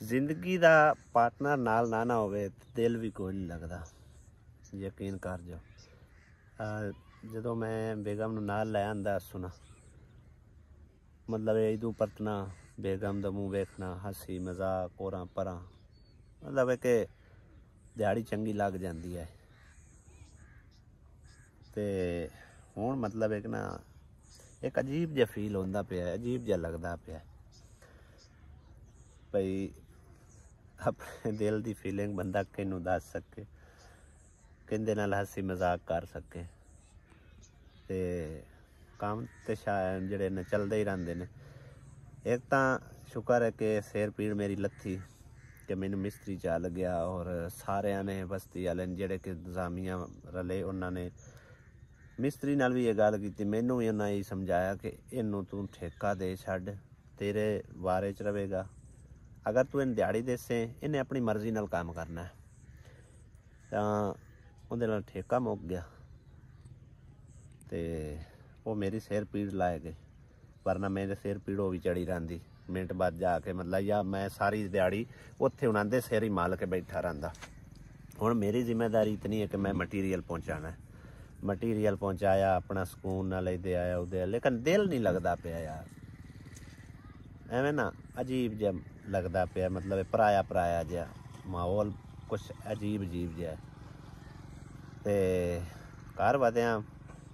ਜ਼ਿੰਦਗੀ ਦਾ ਪਾਰਟਨਰ ਨਾਲ ਨਾ ਨਾ ਹੋਵੇ ਦਿਲ ਵੀ ਕੋਈ ਨਹੀਂ ਲੱਗਦਾ। ਯਕੀਨ ਕਰ ਜਾਓ। ਜਦੋਂ ਮੈਂ ਬੇਗਮ ਨੂੰ ਨਾਲ ਲੈ ਆਂਦਾ ਸੁਣਾ, मतलब इदू परतना बेगम का मूँह वेखना, हसी मजाक कोरा परा, मतलब है कि दिहाड़ी चंगी लग जाती है। तो हुण मतलब एक ना एक अजीब जिहा फील होंदा पिया, अजीब जिहा लगदा पिया भई अपने दिल की फीलिंग बंदा किनू दस सके, किंदे नाल हसी मजाक कर सके। ते काम तो शायद जोड़े ने चलते ही रहते हैं। एक तो शुक्र है कि सिर पीड़ मेरी लथी कि मैनू मिस्त्री चल गया, और सारे ने बस्ती वाले जोड़े कि इंतजामिया रले उन्होंने मिस्त्री नाल भी ये गल की, मैनू भी उन्हें यही समझाया कि इनू तू ठेका दे छड्ड, तेरे वारे च रहेगा। अगर तू इन दिहाड़ी देसे इन्हें अपनी मर्जी नाल काम करना है, तो उहदे नाल ठेका मुक गया। तो वो मेरी सिर पीड़ लाए गए, वरना मेरे सिर पीड़ हो भी चढ़ी रही मिनट बाद जाके, मतलब या मैं सारी दिहाड़ी उत्थे उन्होंने सिर ही माल के बैठा रहा। हुण मेरी जिम्मेदारी इतनी है कि मैं मटीरियल पहुँचाना है, मटीरियल पहुँचाया, अपना सुकून नाल इदे आया उदे, लेकिन दिल नहीं लगता पिया यार। एवें ना अजीब जिहा लगता पिया, मतलब पराया पराया जिहा माहौल, कुछ अजीब अजीब जिहा। तो घर वधिया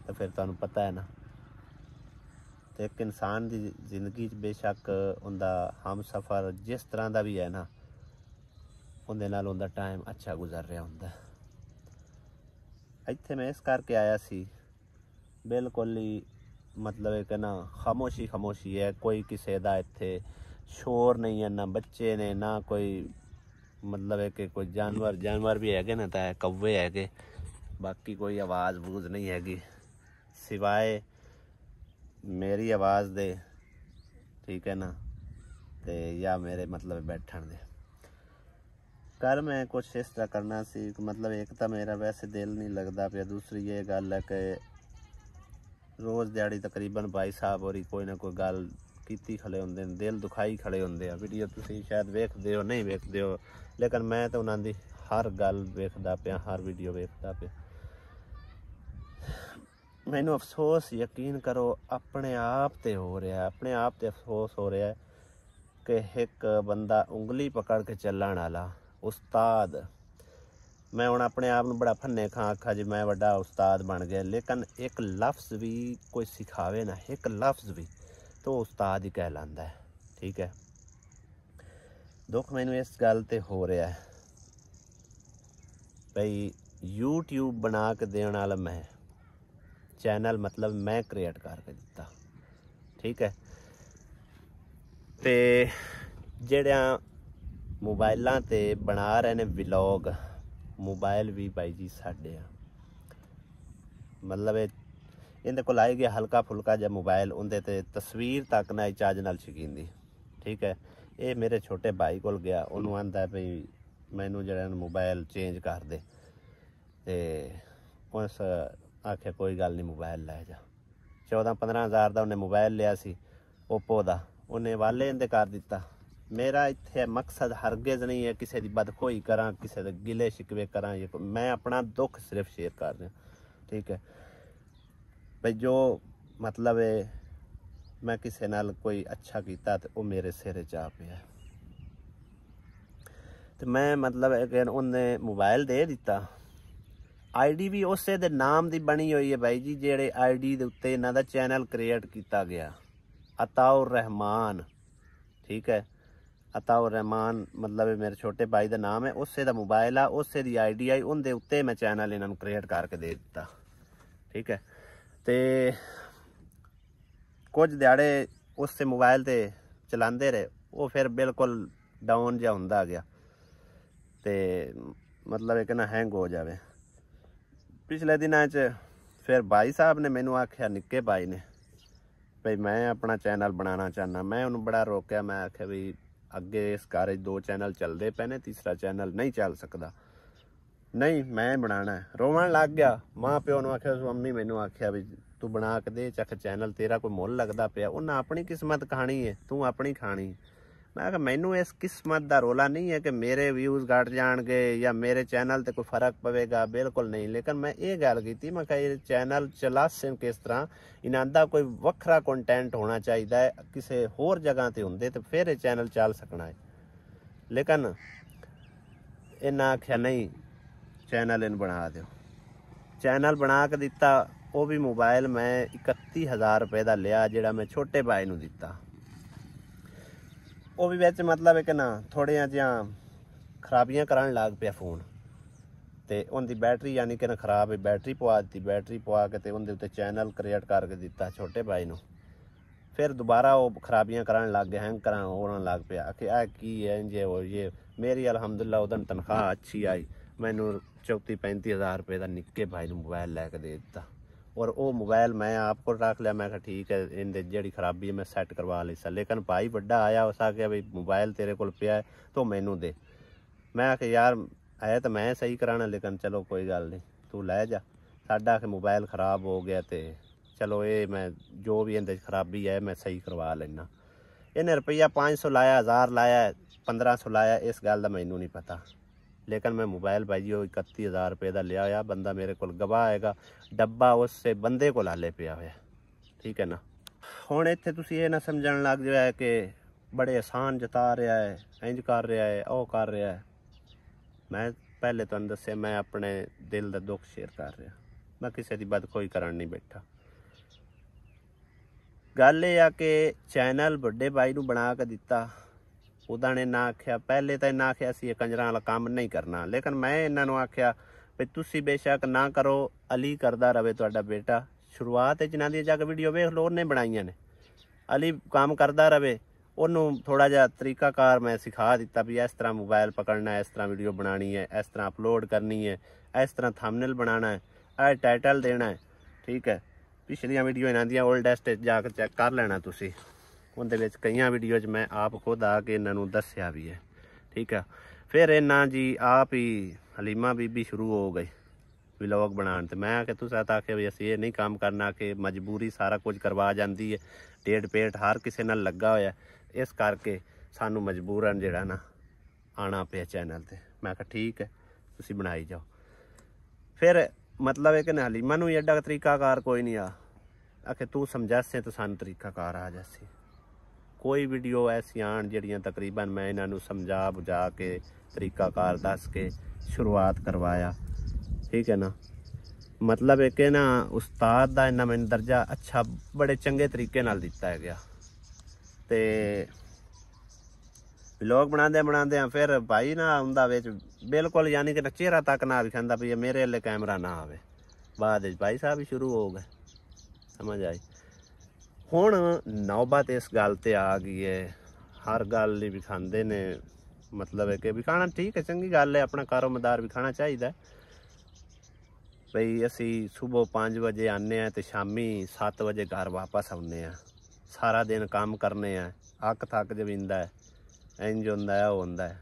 तो फिर तुहानूं पता है ना, तो एक इंसान की जिंदगी बेशक उनका हम सफ़र जिस तरह का भी है ना, उनके नाल उनका टाइम अच्छा गुजर रहा होंदा। इत्थे मैं इस करके आया सी, बिल्कुल ही मतलब है कि ना खामोशी खामोशी है, कोई किसी का इत्थे शोर नहीं है, ना बच्चे ने ना कोई, मतलब है कि कोई जानवर भी है ना, तो कौवे है, बाकी कोई आवाज़ बूज नहीं हैगी सिवाए मेरी आवाज़ दे, ठीक है ना, ते या मेरे मतलब बैठन दे। कर मैं कुछ इस तरह करना सी, मतलब एक तो मेरा वैसे दिल नहीं लगता पिया, दूसरी ये गल है कि रोज़ दिहाड़ी तकरीबन भाई साहब होरी कोई ना कोई गल कीती खड़े होंदे, दिल दुखाई खड़े होंदे आ। वीडियो तुसीं शायद वेखदे हो नहीं वेखदे हो, लेकिन मैं तो उन्हां दी हर गल वेखदा पिया, हर वीडियो वेखदा पिया। मैनू अफसोस यकीन करो अपने आप ते हो रहा, अपने आप ते अफसोस हो रहा है कि एक बंदा उंगली पकड़ के चलण वाला उस्ताद, मैं हुण अपने आप नूं बड़ा फन्ने खां आखा जी मैं वड्डा उस्ताद बन गया, लेकिन एक लफ्ज़ भी कोई सिखावे ना, एक लफ्ज़ भी, तो उस्ताद ही कहलांदा है। ठीक है, दुख मैनू इस गल ते हो रहा है भाई यूट्यूब बना के देने वाला मैं, चैनल मतलब मैं क्रिएट करके दिता, ठीक है। तो जेड़ा मोबाइलों ते बना रहे ने व्लॉग, मोबाइल भी भाई जी साडे आ, मतलब इहदे कोल आई गया हल्का फुल्का जिहा मोबाइल, उहदे ते तस्वीर तक ना चज नाल छकींदी, ठीक है। ये मेरे छोटे भाई कोल गया, उन्होंने आंदा भाई मैनू जरा मोबाइल चेंज कर दे, तो उस आख्या कोई गल नहीं मोबाइल लै जा। 14-15 हज़ार का उन्हें मोबाइल लिया सी ओप्पो का, उन्हें वाले इंदे कर दिता। मेरा इत्थे मकसद हरगिज़ नहीं है किसी की बदखोई करा, किसी के गिले शिकवे करा, मैं अपना दुख सिर्फ शेयर कर रहा, ठीक है भाई। जो मतलब है मैं किसी नाल कोई अच्छा किया तो वो मेरे सिर च आ पिया, तो मैं मतलब है कि उन्हें मोबाइल दे दिता। आईडी भी उसे दे नाम की बनी हुई है भाई जी, जेड़े आईडी के उत्ते इन्हां दा चैनल क्रिएट किया गया, अताउर रहमान, ठीक है। अताउर रहमान मतलब मेरे छोटे भाई का नाम है, उसे दा मोबाइल आ, उसे दी आईडी आई, उनके उत्ते मैं चैनल इन्हां नूं क्रिएट करके दे दिता, ठीक है। तो कुछ दिहाड़े उससे मोबाइल ते चलाते रहे, वो फिर बिल्कुल डाउन जिहा हुंदा गया, तो मतलब एक ना हैंग हो जाए। पिछले दिनों फिर भाई साहब ने मैनू आख्या, निक्के भाई ने, भाई मैं अपना चैनल बनाना चाहना। मैं उन्होंने बड़ा रोकया, मैं आख्या भी अगे इस घर 2 चैनल चलते पे ने, तीसरा चैनल नहीं चल सकता, नहीं मैं बनाना है। रोवन लग गया, माँ प्यो ने आख्या, मम्मी मैनू आख्या भी तू बना के दे चख चैनल, तेरा कोई मुल लगता पिया, उन्हें अपनी किस्मत खानी है, तू अपनी खानी। मैं कहा मैनू इस किस्मत का रौला नहीं है कि मेरे व्यूज़ घट जाएंगे या मेरे चैनल ते कोई फर्क पवेगा, बिल्कुल नहीं। लेकिन मैं ये गल की, मैं कहा चैनल चलासन किस तरह, इन्हां दा कोई वखरा कंटेंट होना चाहिए है, किसी होर जगह ते होंदे तो फिर ये चैनल चल सकना है। लेकिन इन्हें आख्या नहीं, चैनल इन बना दो। चैनल बना के दिता, वो भी मोबाइल मैं 31,000 रुपए का लिया, जोड़ा मैं छोटे भाई नूं दिता। वो भी बिच मतलब है कि ना थोड़िया जिहा खराबियां कराने लग पिया फोन, तो उनकी बैटरी यानी कि ना खराब है, बैटरी पवा दी, बैटरी पवा के तो उनके उत्ते चैनल क्रिएट करके दिता छोटे भाई नूं। फिर दोबारा वो खराबियां कराने लग गया, हैंग करा होने लग पिया। आखिर आ की है इंजे हो ये। मेरी अलहमदुलिल्लाह उदन तनख्वाह अच्छी आई, मैनू 34-35 हज़ार रुपये का निक्के भाई नूं मोबाइल लैके दे दिता। और वो मोबाइल मैं आपको रख लिया, मैं कहा ठीक है इन जी खराबी है मैं सैट करवा ली सा। लेकिन भाई बड़ा आया, उस आख्या भाई मोबाइल तेरे को पिया है तो मैनू दे। मैं आख्या यार है तो मैं सही कराना, लेकिन चलो कोई गल नहीं तू लै जा। साडा आखे मोबाइल खराब हो गया तो चलो ये मैं जो भी इंदे खराबी है मैं सही करवा लेना। इन्हें रुपया 500 लाया, 1000 लाया, 1500 लाया, इस गल का मैनू नहीं पता। लेकिन मैं मोबाइल भाई जी 31,000 रुपये का लिया होया, बंदा मेरे को गवाह आएगा, डब्बा उससे बंदे को हाले पिया होया। ठीक है ना। हुण इत्थे तुसीं ये ना समझण लग जाए कि बड़े आसान जता रहा है, इंज कर रहा है, ओ कर रहा है। मैं पहले तुहानूं दस्सिया मैं अपने दिल का दुख शेयर कर रहा, मैं किसी की बदखोई करन नहीं बैठा। गल ये आ कि चैनल बड़े भाई नूं बना के दिता, उदा ने ना आख्या, पहले तो इन्हें आख्या सी कंजरां वाला काम नहीं करना। लेकिन मैं इन्होंने आख्या भी तुसी बेशक ना करो, अली करदा रहे तुहाडा बेटा। शुरुआत जिन्हां दी जाके वीडियो वेख लो उन्हें बनाईयां ने, अली काम करदा रहे। उन्होंने थोड़ा जिहा तरीकाकार मैं सिखा दिता भी इस तरह मोबाइल पकड़ना है, इस तरह वीडियो बनानी है, इस तरह अपलोड करनी है, इस तरह थंबनेल बनाना है, यह टाइटल देना है। ठीक है, पिछलियां वीडियो इन्हां दियां ओल्डेस्ट जाकर चैक कर लेना तुसी, उनके विच कई वीडियोज मैं आप खुद आके इन्हों दस्या भी है। ठीक है, फिर इन्ना जी आप ही हलीमा बीबी शुरू हो गई व्लॉग बनाने। तो मैं आके तुस आखे भी असीं ये नहीं काम करना कि मजबूरी सारा कुछ करवा जाती है, डेढ़ पेट हर किसी नाल लगा होया, इस करके सानू मजबूरन जिहड़ा ना आना पिया चैनल ते। मैं कहा ठीक है तुसीं बनाई जाओ। फिर मतलब है कि हलीमा नूं एडा तरीकाकार कोई नहीं आ, आखे तू समझासे तो सानू तरीकाकार आ जासी। कोई वीडियो ऐसी आन जड़ियाँ तकरीबन मैं इन्हों समझा बुझा के तरीकाकार दस के शुरुआत करवाया। ठीक है ना, मतलब है कि ना उस्ताद का इन्ना मैंने दर्जा अच्छा बड़े चंगे तरीके नाल दिता है गया। तो व्लॉग बनाते फिर भाई ना उनका विच बिल्कुल यानी कि चेहरा तक ना दिखाता भी मेरे अल्ले कैमरा ना आवे। बाद भाई साहब ही शुरू हो गए, समझ आई। हुण नौबत इस गल ते आ गई है, हर गल ही विखाते ने। मतलब है कि विखाना ठीक है, चंगी गल है, अपना कारोबार विखाना चाहिए। बई असी सुबह 5 बजे आने तो शामी 7 बजे घर वापस आने, सारा दिन काम करने, अक थक जवींदा है, इंज होंदा है, वो होंदा है।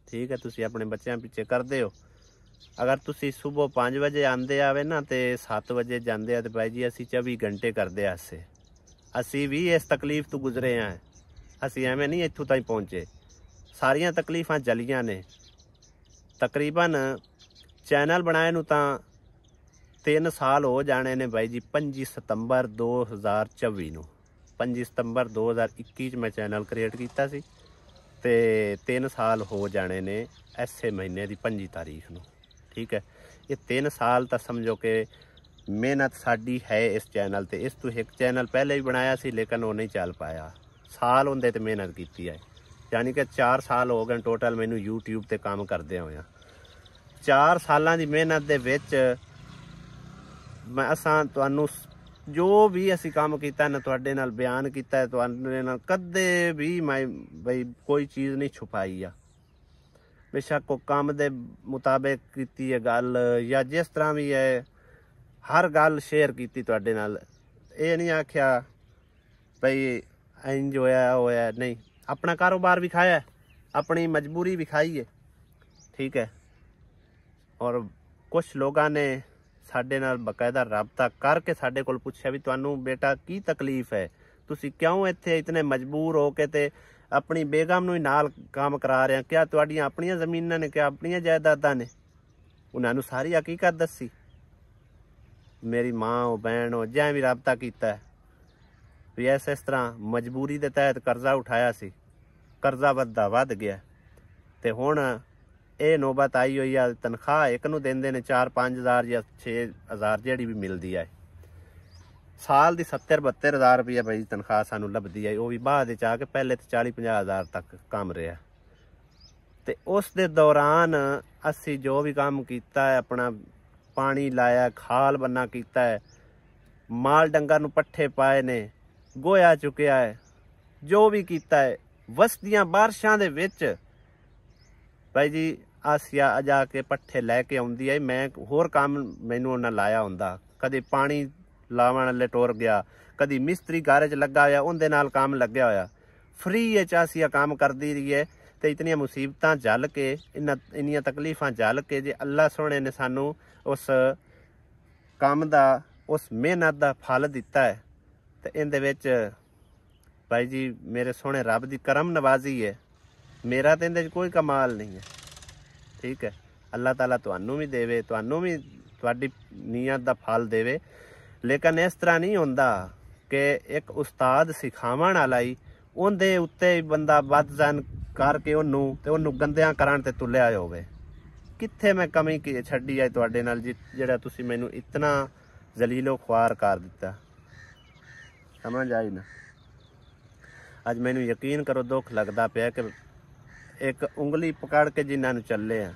ठीक है, तुसी अपने बच्चों पिछे करते हो। अगर तुसी सुबह 5 बजे आते आवे ना तो 7 बजे जाते तो भाई जी असी 24 घंटे करते हासे। असी भी इस तकलीफ तो गुजरे हैं, असी एवें नहीं इत्थों तक पहुँचे। सारिया तकलीफां जलियां ने। तकरीबन चैनल बनाए नूं तां 3 साल हो जाने ने भाई जी। 25 सितंबर 2024 नूं, 25 सितंबर 2021 मैं चैनल क्रिएट किया सी ते 3 साल हो जाने ने ऐसे महीने की 25 तारीख नूं। ठीक है, ये 3 साल तो समझो कि मेहनत साडी है इस चैनल ते। इस तो एक चैनल पहले भी बनाया सी लेकिन वो नहीं चल पाया, साल उनदे ते मेहनत की है। यानी कि 4 साल हो गए टोटल मैनू यूट्यूब ते काम करदे होया। 4 सालां दी मेहनत दे विच मैं असां तुहानू जो भी असी काम किया ना तुहाडे नाल बयान किया है, तुहाडे नाल कदे भी मैं बई कोई चीज़ नहीं छुपाई आ। बेशक को काम दे मुताबिक की है गल या जिस तरह भी है, हर गल शेयर की तुहाडे नाल। ये नहीं आख्या बई इंज होया नहीं, अपना कारोबार विखाया, अपनी मजबूरी विखाई है। ठीक है, और कुछ लोगों ने साडे नाल बकायदा राबता करके साडे कोल पूछा भी तुहानू बेटा की तकलीफ है, तुसी क्यों इत्थे इतने मजबूर हो के ते ਆਪਣੀ ਬੇਗਮ ਨੂੰ ਹੀ ਨਾਲ ਕੰਮ ਕਰਾ ਰਿਹਾ। ਕਿਆ ਤੁਹਾਡੀਆਂ ਆਪਣੀਆਂ ਜ਼ਮੀਨਾਂ ਨੇ, ਕਿਆ ਆਪਣੀਆਂ ਜਾਇਦਾਦਾਂ ਨੇ? ਉਹਨਾਂ ਨੂੰ ਸਾਰੀ ਹਕੀਕਤ ਦੱਸੀ। ਮੇਰੀ ਮਾਂ ਉਹ ਭੈਣ ਉਹ ਜਿਵੇਂ ਵੀ ਰਾਬਤਾ ਕੀਤਾ ਵੀ ਇਸ ਤਰ੍ਹਾਂ ਮਜਬੂਰੀ ਦੇ ਤਹਿਤ ਕਰਜ਼ਾ ਉਠਾਇਆ ਸੀ, ਕਰਜ਼ਾ ਵੱਧ ਗਿਆ ਤੇ ਹੁਣ ਇਹ ਨੌਬਤ ਆਈ ਹੋਈ ਆ। ਤਨਖਾਹ ਇੱਕ ਨੂੰ ਦਿੰਦੇ ਨੇ 4-5 ਹਜ਼ਾਰ ਜਾਂ 6 ਹਜ਼ਾਰ ਜਿਹੜੀ ਵੀ ਮਿਲਦੀ ਹੈ। ਸਾਲ ਦੀ 70-72 ਹਜ਼ਾਰ ਰੁਪਇਆ ਬਈ ਤਨਖਾਹ ਸਾਨੂੰ ਲੱਭਦੀ ਹੈ। ਉਹ ਵੀ ਬਾਅਦ ਵਿੱਚ ਆ ਕੇ ਪਹਿਲੇ ਤੇ 40-50 ਹਜ਼ਾਰ ਤੱਕ ਕੰਮ ਰਿਹਾ। ਤੇ ਉਸ ਦੇ ਦੌਰਾਨ ਅਸੀਂ ਜੋ ਵੀ ਕੰਮ ਕੀਤਾ ਹੈ, ਆਪਣਾ ਪਾਣੀ ਲਾਇਆ, ਖਾਲ ਬੰਨਾ ਕੀਤਾ ਹੈ, ਮਾਲ ਡੰਗਰ ਨੂੰ ਪੱਠੇ ਪਾਏ ਨੇ, ਗੋਇਆ ਚੁੱਕਿਆ ਹੈ, ਜੋ ਵੀ ਕੀਤਾ ਹੈ ਵਸਦੀਆਂ ਬਾਰਿਸ਼ਾਂ ਦੇ ਵਿੱਚ ਭਾਈ ਜੀ ਆਸਿਆ ਜਾ ਕੇ ਪੱਠੇ ਲੈ ਕੇ ਆਉਂਦੀ ਹੈ। ਮੈਂ ਹੋਰ ਕੰਮ ਮੈਨੂੰ ਉਹਨਾਂ ਲਾਇਆ ਹੁੰਦਾ, ਕਦੇ ਪਾਣੀ ਲਾਵਣ ਵਾਲੇ ਟੁਰ ਗਿਆ, ਕਦੀ ਮਿਸਤਰੀ ਘਰ 'ਚ ਲੱਗਾ ਹੋਇਆ ਉਹਦੇ ਨਾਲ ਕੰਮ ਲੱਗਿਆ ਹੋਇਆ। ਫਰੀ ਵਿੱਚ ਆਸਿਆ ਕੰਮ ਕਰਦੀ ਰਹੀ ਹੈ। ਤੇ ਇਤਨੀਆਂ ਮੁਸੀਬਤਾਂ झੱल के ਇੰਨੀਆਂ ਤਕਲੀਫਾਂ झੱल के ਜੇ ਅੱਲਾ ਸੋਹਣੇ ਨੇ ਸਾਨੂੰ ਉਸ ਕੰਮ ਦਾ, ਉਸ ਮਿਹਨਤ ਦਾ ਫਲ ਦਿੱਤਾ ਹੈ ਤੇ ਇਹਦੇ ਵਿੱਚ ਭਾਈ ਜੀ ਮੇਰੇ ਸੋਹਣੇ ਰੱਬ ਦੀ ਕਰਮ ਨਵਾਜ਼ੀ ਹੈ। ਮੇਰਾ ਤੇ ਇਹਦੇ 'ਚ ਕੋਈ ਕਮਾਲ ਨਹੀਂ ਹੈ। ਠੀਕ ਹੈ, ਅੱਲਾਹ ਤਾਲਾ ਤੁਹਾਨੂੰ ਵੀ ਦੇਵੇ, ਤੁਹਾਨੂੰ ਵੀ ਤੁਹਾਡੀ ਨੀਅਤ ਦਾ ਫਲ ਦੇਵੇ। ਲੇਕਿਨ ਇਸ ਤਰ੍ਹਾਂ ਨਹੀਂ ਹੁੰਦਾ ਕਿ ਇੱਕ ਉਸਤਾਦ ਸਿਖਾਵਣ ਵਾਲਾ ਹੀ ਉਹਦੇ ਉੱਤੇ ਬੰਦਾ ਵੱਧ ਕਰਕੇ ਉਹਨੂੰ ਗੰਦਿਆਂ ਕਰਨ ਤੇ ਤੁਲਿਆ ਹੋਵੇ। ਕਿੱਥੇ ਮੈਂ ਕਮੀ ਛੱਡੀ ਹੈ ਤੁਹਾਡੇ ਨਾਲ ਜਿਹੜਾ ਤੁਸੀਂ ਮੈਨੂੰ ਇਤਨਾ ਜ਼ਲੀਲੋ ਖੁਆਰ ਕਰ ਦਿੱਤਾ? ਸਮਝ ਆਈ ਨਾ? ਅੱਜ ਮੈਨੂੰ ਯਕੀਨ ਕਰੋ ਦੁੱਖ ਲੱਗਦਾ ਪਿਆ ਕਿ ਇੱਕ ਉਂਗਲੀ ਪਕੜ ਕੇ ਜਿਨ੍ਹਾਂ ਨੂੰ ਚੱਲੇ ਆ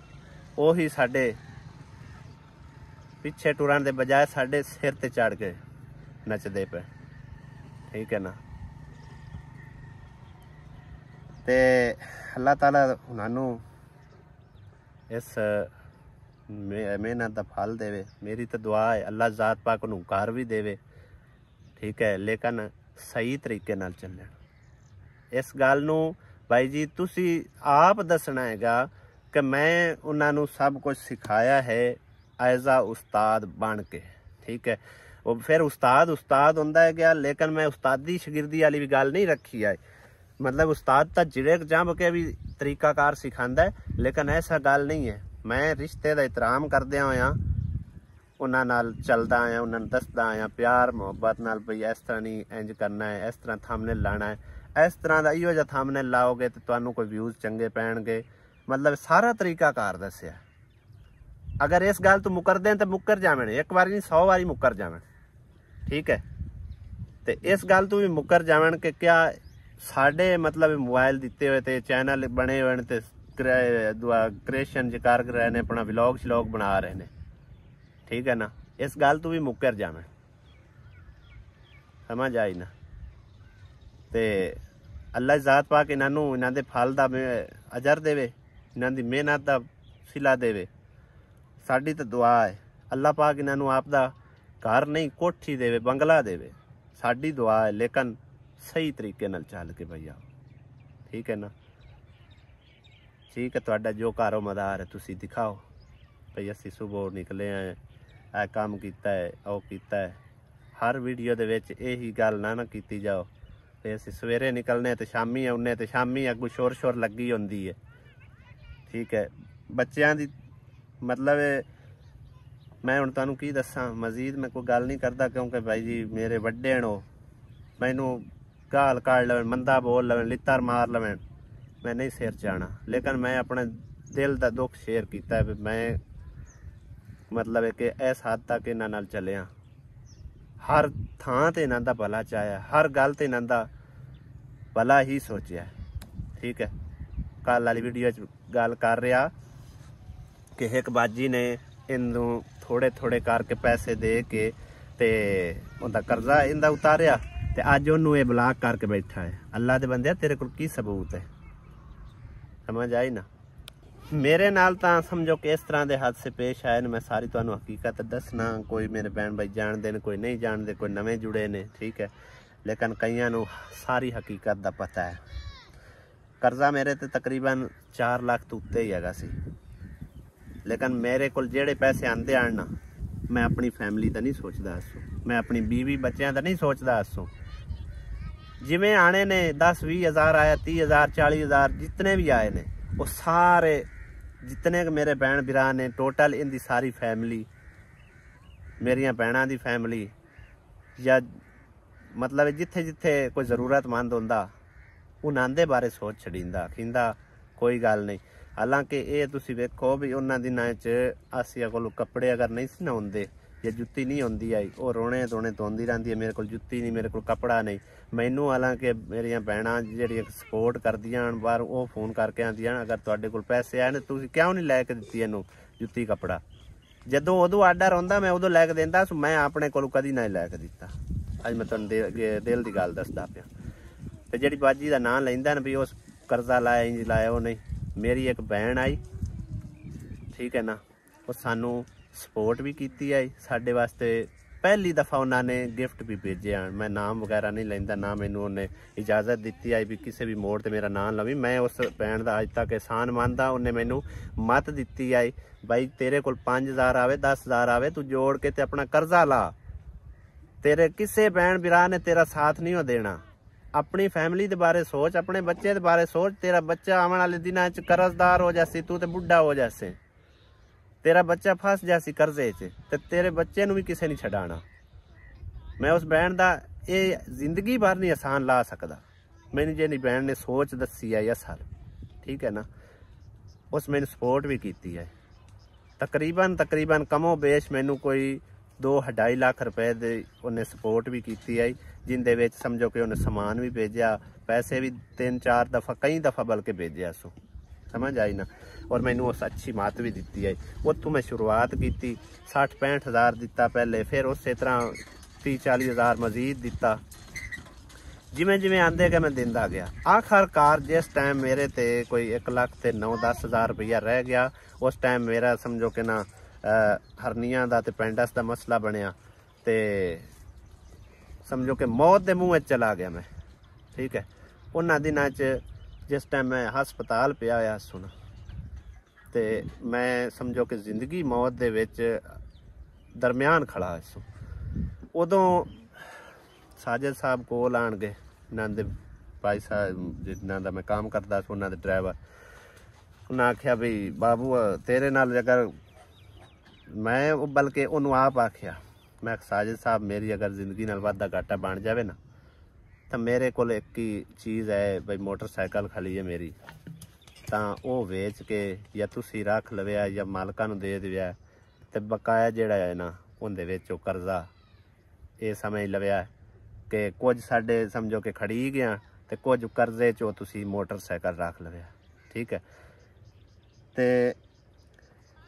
ਉਹੀ ਸਾਡੇ ਪਿੱਛੇ ਟੁਰਨ ਦੇ ਬਜਾਏ ਸਾਡੇ ਸਿਰ ਤੇ ਚੜ ਕੇ ਨੱਚਦੇ ਪਏ। ਠੀਕ ਹੈ ਨਾ? ਤੇ ਅੱਲਾਹ ਤਾਲਾ ਉਹਨਾਂ ਨੂੰ ਇਸ ਮਿਹਨਤ ਦਾ ਫਲ ਦੇਵੇ। ਮੇਰੀ ਤਾਂ ਦੁਆ ਹੈ ਅੱਲਾਹ ਜ਼ਾਤ ਪਾਕ ਨੂੰ ਘਰ ਵੀ ਦੇਵੇ। ਠੀਕ ਹੈ, ਲੇਕਿਨ ਸਹੀ ਤਰੀਕੇ ਨਾਲ ਚੱਲਣ। ਇਸ ਗੱਲ ਨੂੰ ਭਾਈ ਜੀ ਤੁਸੀਂ ਆਪ ਦੱਸਣਾ ਹੈਗਾ ਕਿ ਮੈਂ ਉਹਨਾਂ ਨੂੰ ਸਭ ਕੁਝ ਸਿਖਾਇਆ ਹੈ ਐਜ਼ ਆ ਉਸਤਾਦ ਬਣ ਕੇ। ਠੀਕ ਹੈ, ਉਹ ਫਿਰ ਉਸਤਾਦ ਹੁੰਦਾ ਹੈ ਗਿਆ, ਲੇਕਿਨ मैं उस्तादी शगिर्दी वाली भी गल नहीं रखी है। मतलब उस्ताद तो जिड़े जम के भी तरीकाकार सिखांदा है, लेकिन ऐसा गल नहीं है। मैं रिश्ते का एहतराम करदे होया उन्हां नाल चलदा आया, उन्हां नूं दसदा आया प्यार मुहब्बत नाल भई इस तरह नहीं इंज करना है, इस तरह थंबनेल लाना है, इस तरह का इहो जिहा थंबनेल लाओगे तो तुहानूं कोई व्यूज़ चंगे पैणगे। मतलब सारा तरीकाकार दस्सिया। अगर इस गल तो मुकरदे तो मुकर जावण, एक बार नहीं 100 बारी मुकर जावण। ठीक है, तो इस गल तो भी मुकर जावण कि क्या साढ़े मतलब मोबाइल दिते हुए थे, चैनल बने हुए ते क्रिएशन च कर रहे ने, अपना व्लॉग श्लॉग बना रहे ने। ठीक है ना? इस गल तो भी मुकर जावे। समझ आई ना? ते अल्लाह ज़ात पाक इन्हां इन्हां दे फल दा अजर देवे, इन्हां दी मेहनत दा सिला देवे। साडी तो दुआ है अल्लाह पाक इन्हां आप दा घर नहीं कोठी देवे, बंगला देवे। साडी दुआ है, लेकिन सही तरीके नाल चल के भैया। ठीक है ना? ठीक है, तुहाडा जो कारो मदार है तुसी दिखाओ भई असी सुबह निकले हैं, आ काम कीता है, ओ कीता है। हर वीडियो दे विच यही गल ना कीती जाओ ते असी सवेरे निकलने ते शामी आउने ते शामी अगू शोर लगी होंदी है। ठीक है, बच्चों दी मतलब मैं हुण तुहानूं की दस्सां, मजीद मैं कोई गल नहीं करदा क्योंकि भाई जी मेरे वड्डे न, मैनू गाल काट लवें, मंदा बोल लवें, लित्तर मार लवें, मैं नहीं सिर जाना। लेकिन मैं अपने दिल का दुख शेयर किया है। मैं मतलब है कि इस हद तक इन्हां नाल चलिया, हर थां ते इन्हां दा भला चाहया, हर गल ते इन्हां दा भला ही सोचा। ठीक है, कल वाली वीडियो गल कर रहा कि एक बाजी ने इनू थोड़े थोड़े करके पैसे दे के ते उनका कर्जा इंदा उतारिया ते अज उन्होंने ये ब्लॉक करके बैठा है। अल्लाह दे बंदे तेरे को की सबूत है? समझ आई ना? मेरे नाल तां समझो कि इस तरह के हादसे पेश आए ने, मैं सारी तुहानूं हकीकत दसना। कोई मेरे बहन भाई जानते हैं, कोई नहीं जानते, कोई नवे जुड़े ने। ठीक है, लेकिन कईयां नूं सारी हकीकत का पता है। कर्जा मेरे ते तकरीबन 4 लाख तो उत्ते ही हैगा सी, लेकिन मेरे को जेड़े पैसे आंदे आन ना, मैं अपनी फैमिली का नहीं सोचता हसूं, मैं अपनी बीवी बच्चों का नहीं सोचता हसूं। जिमें आने ने 10-20 हज़ार आया, 30,000 40,000 जितने भी आए ने वो सारे जितने मेरे भैन भरा ने टोटल इनकी सारी फैमिली मेरिया भैनों की फैमिली या मतलब जिथे जिथे कोई जरूरतमंद होंदा उन्हां दे बारे सोच छड़ींदा खिंदा कोई गल नहीं। हालांकि ये तुसी वेखो भी उन्हां दिनां च आसिया कोल कपड़े अगर नहीं सी ना होंदे या जुत्ती नहीं होंदी आई वो रोने धोने धोंदी रहिंदी है मेरे को जुत्ती नहीं मेरे को कपड़ा नहीं। मैनू हालांकि मेरिया भैनां जिहड़ियां सपोर्ट करदियां बाहर वो फोन करके आंदियां अगर तुहाडे कोल पैसे आए ने तुसीं क्यों नहीं लैके दित्ती इहनूं जुत्ती कपड़ा। जदों उदों आर्डर आउंदा मैं उदों लैके दिंदा मैं अपने कोलों कदी नहीं लैके दित्ता। अज मैं तुहानूं दिल की गल दसदा पिया। ते जिहड़ी बाजी दा नाम लैंदा ना भी उस कर्जा लाया इंज लाया वो नहीं। मेरी एक भैन आई ठीक है ना वो सानू सपोर्ट भी की आई साडे वास्ते पहली दफ़ा उन्होंने गिफ्ट भी भेजे आन। मैं नाम वगैरह नहीं लैंदा ना मैनू उन्हें इजाज़त दी आई भी किसी भी मोड़ ते मेरा नाम लवी। मैं उस भैन का अज तक एहसान मानदा। उन्हें मैनू मत दी आई भाई तेरे कोल 5,000 आवे 10,000 आवे तू जोड़ के ते अपना कर्जा ला। तेरे किसी भैन भरा ने तेरा साथ नहीं हो देना। अपनी फैमिली के बारे सोच अपने बच्चे के बारे सोच। तेरा बच्चा आने वाले दिनों च कर्जदार हो जासी तू तो बुढ़ा हो जासे। तेरा बच्चा फस जासी कर्जे च ते तेरे बच्चे नूं भी किसी नहीं छड़ाना। मैं उस बहन का ये जिंदगी भर नहीं आसान ला सकदा। मैंने जी बहन ने सोच दसी है असल ठीक है ना उस मैंने सपोर्ट भी की है। तकरीबन कमो बेश मैनू कोई 2-2.5 लाख रुपए दे उन्हें सपोर्ट भी की आई जिंदे विच समझो कि उन्हें समान भी भेजा पैसे भी 3-4 दफ़ा कई दफ़ा बल्कि भेजा सो समझ आई ना। और मैनू उस अच्छी मात भी दी आई। उत्थों मैं शुरुआत की 60-65 हज़ार दिता पहले फिर उस तरह 30-40 हज़ार मजीद दिता जिमें जिमें आंदे कि मैं दिंदा गया। आखिरकार जिस टाइम मेरे ते कोई 1,09,10 हज़ार रुपया रह गया उस टाइम मेरा समझो कि ना हरनिया का ते पेंडस का मसला बनया ते समझो कि मौत के मुँह चला गया मैं ठीक है। उन्होंने दिनों जिस टाइम मैं हस्पताल पिया होया सुना ते मैं समझो कि जिंदगी मौत दे विच दरम्यान खड़ा इस उदों साजिद साहब कोल आन गए इन्हों दे भाई साहब जिन्हों का मैं काम करता उन्होंने ड्राइवर उन्हें आख्या भी बाबू तेरे नाल अगर मैं बल्कि उन्होंने आप आख्या मैं साजिद साहब मेरी अगर जिंदगी नाल वाधा घाटा बन जाए ना तो मेरे को एक ही चीज़ है भाई मोटरसाइकिल खली है मेरी तो वो वेच के या तुसी रख लविया या मालकां नूं दे दिया तो बकाया जिहड़ा है ना उहदे विच कर्जा ये समझ लविया कि कुछ साडे समझो कि खड़ी गया तो कुछ कर्जे चो तुसी मोटरसाइकिल रख लविया ठीक है। तो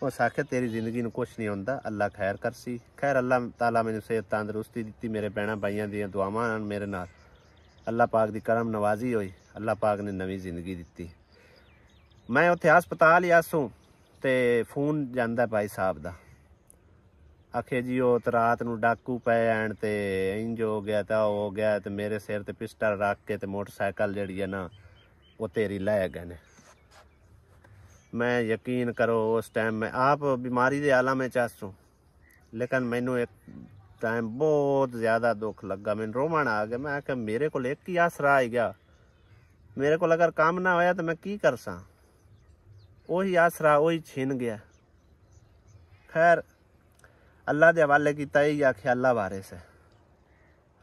उस आखे तेरी जिंदगी में कुछ नहीं होंदा अल्लाह खैर करसी। खैर अल्लाह ताला मैनू सेहत तंदरुस्ती दी मेरे भैन भाइयों दी दुआवां मेरे नाल अल्लाह पाक दी करम नवाजी हुई अल्लाह पाक ने नवी जिंदगी दी। मैं उत्थे हस्पताल ही आसूं ते फोन जांदा भाई साहब दा आखे जी वो तो रात नूं डाकू पे आन ते इंज हो गया तो हो गया तो मेरे सिर ते पिस्टल रख के ते मोटरसाइकिल जिहड़ी है ना वो तेरी लै गए ने। मैं यकीन करो उस टाइम मैं आप बीमारी के आलम में चासूँ लेकिन मैनू एक टाइम बहुत ज़्यादा दुख लगा मैंने रोमन आ गया। मैं आख्या मेरे को एक ही आसरा आ गया मेरे को अगर काम ना होया तो मैं की कर सा वही आसरा वही छीन गया। खैर अल्लाह के हवाले किया ही आख्या अल्लाह वारिस है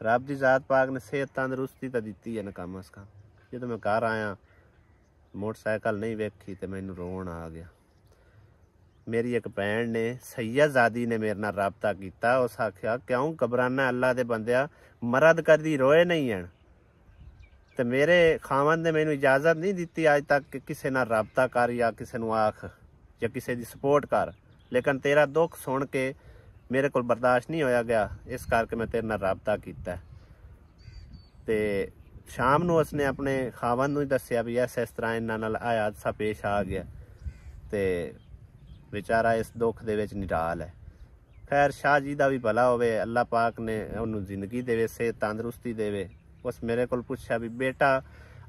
रब की जात पाक ने सेहत तंदरुस्ती तो दी है ना कम अज कम। जो मैं घर आया मोटरसाइकिल नहीं वेखी तो मैनू रोन आ गया। मेरी एक भैन ने सैयदजादी ने मेरे नाल राबता किया उस आख्या क्यों घबराना अल्लाह के बंदिया मरद कदी रोए नहीं हैं तो मेरे खावन ने मैनू इजाजत नहीं दी अज तक कि किसी नाल राबता कर या किसी नूं आख या किसी की सपोर्ट कर लेकिन तेरा दुख सुन के मेरे को बर्दाश्त नहीं होया गया इस करके मैं तेरे नाल राबता किया। ते शाम नूं उसने अपने खावन नूं ही दस्सिया भी इस तरह इन्हां नाल आह हादसा पेश आ गया ते बेचारा इस दुख दे विच निराल है। खैर शाह जी का भी भला होवे अल्लाह पाक ने उन्होंने जिंदगी देवे सेहत तंदरुस्ती देवे। उस मेरे को पूछा भी बेटा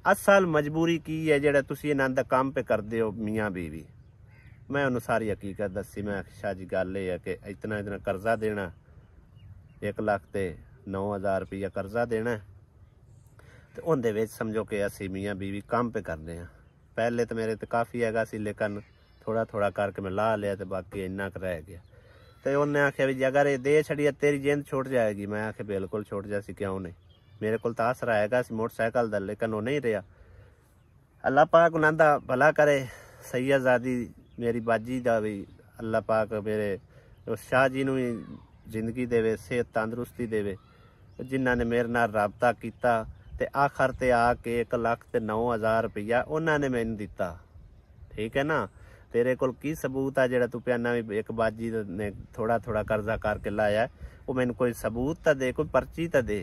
असल मजबूरी की है जेड़ा तुसी इन्हां दा काम पे करदे हो मियाँ बीवी। मैं उन्होंने सारी हकीकत दसी। मैं शाह जी गल ये है कि इतना कर्जा देना 1,09,000 रुपया कर्जा देना ਤੇ ਉਹਦੇ ਵਿੱਚ ਸਮਝੋ ਕਿ ਅਸੀਂ ਮੀਆਂ बीवी ਕੰਮ पे ਕਰਦੇ ਹਾਂ। ਪਹਿਲੇ ਤਾਂ ਮੇਰੇ ਤੇ ਕਾਫੀ ਹੈਗਾ ਸੀ, ਲੇਕਿਨ ਥੋੜਾ ਥੋੜਾ ਕਰਕੇ ਮੈਂ ਲਾ ਲਿਆ ਤੇ ਬਾਕੀ ਇੰਨਾ ਕੁ ਰਹਿ ਗਿਆ। ਤੇ ਉਹਨੇ ਆਖਿਆ ਵੀ ਜੇ ਅਗਰ ਇਹ ਦੇ ਛੜੀਏ ਤੇਰੀ ਜਿੰਦ ਛੁੱਟ ਜਾਏਗੀ। ਮੈਂ ਆਖਿਆ ਬਿਲਕੁਲ ਛੁੱਟ ਜਾਸੀ, ਕਿਉਂ ਨਹੀਂ। ਮੇਰੇ ਕੋਲ ਤਾਂ ਆਸਰਾ ਹੈਗਾ ਸੀ ਮੋਟਰਸਾਈਕਲ ਦਾ, ਲੇਕਿਨ ਉਹ ਨਹੀਂ ਰਿਹਾ। ਅੱਲਾਹ ਪਾਕ ਉਹਨਾਂ ਦਾ ਭਲਾ ਕਰੇ। ਸੈयदजादी मेरी बाजी का भी अल्लाह पाक मेरे शाह जी ਨੂੰ ਵੀ ਜ਼ਿੰਦਗੀ ਦੇਵੇ, ਸਿਹਤ ਤੰਦਰੁਸਤੀ ਦੇਵੇ। ਜਿਨ੍ਹਾਂ ਨੇ ਮੇਰੇ ਨਾਲ ਰਾਬਤਾ ਕੀਤਾ ਤੇ ਆਖਰ ਤੇ ਆ ਕੇ 1,09,000 ਰੁਪਇਆ ਉਹਨਾਂ ਨੇ ਮੈਨੂੰ ਦਿੱਤਾ। ਠੀਕ ਹੈ ਨਾ। ਤੇਰੇ ਕੋਲ ਕੀ ਸਬੂਤ ਆ ਜਿਹੜਾ ਤੂੰ ਪਿਆਨਾ ਵੀ ਇੱਕ ਬਾਜੀ ਨੇ ਥੋੜਾ ਥੋੜਾ ਕਰਜ਼ਾ ਕਰਕੇ ਲਾਇਆ? ਉਹ ਮੈਨੂੰ ਕੋਈ ਸਬੂਤ ਤਾਂ ਦੇ, ਕੋਈ पर्ची ਤਾਂ ਦੇ।